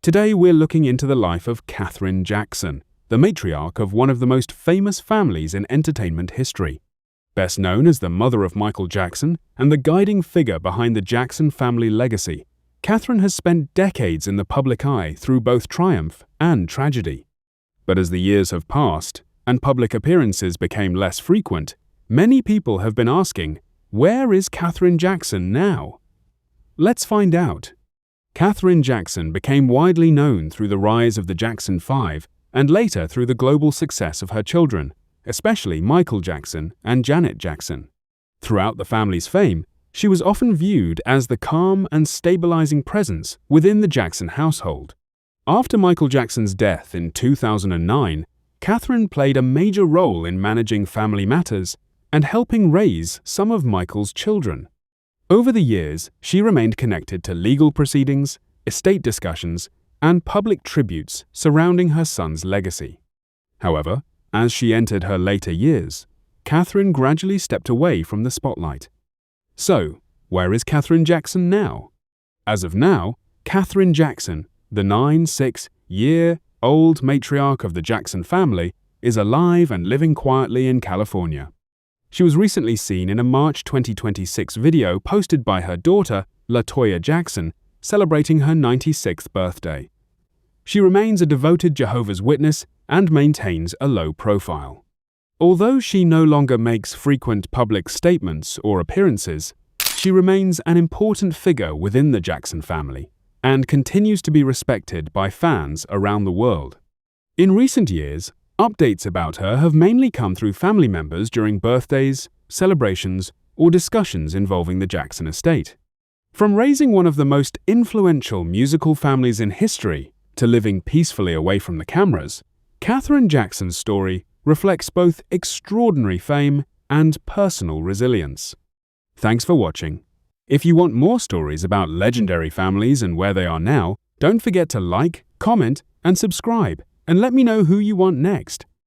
Today we're looking into the life of Katherine Jackson, the matriarch of one of the most famous families in entertainment history. Best known as the mother of Michael Jackson and the guiding figure behind the Jackson family legacy, Katherine has spent decades in the public eye through both triumph and tragedy. But as the years have passed and public appearances became less frequent, many people have been asking, where is Katherine Jackson now? Let's find out. Katherine Jackson became widely known through the rise of the Jackson 5 and later through the global success of her children, especially Michael Jackson and Janet Jackson. Throughout the family's fame, she was often viewed as the calm and stabilizing presence within the Jackson household. After Michael Jackson's death in 2009, Katherine played a major role in managing family matters and helping raise some of Michael's children. Over the years, she remained connected to legal proceedings, estate discussions, and public tributes surrounding her son's legacy. However, as she entered her later years, Katherine gradually stepped away from the spotlight. So, where is Katherine Jackson now? As of now, Katherine Jackson, the 96-year-old matriarch of the Jackson family, is alive and living quietly in California. She was recently seen in a March 2026 video posted by her daughter, LaToya Jackson, celebrating her 96th birthday. She remains a devoted Jehovah's Witness and maintains a low profile. Although she no longer makes frequent public statements or appearances, she remains an important figure within the Jackson family and continues to be respected by fans around the world. In recent years, updates about her have mainly come through family members during birthdays, celebrations, or discussions involving the Jackson estate. From raising one of the most influential musical families in history to living peacefully away from the cameras, Katherine Jackson's story reflects both extraordinary fame and personal resilience. Thanks for watching. If you want more stories about legendary families and where they are now, don't forget to like, comment, and subscribe, and let me know who you want next.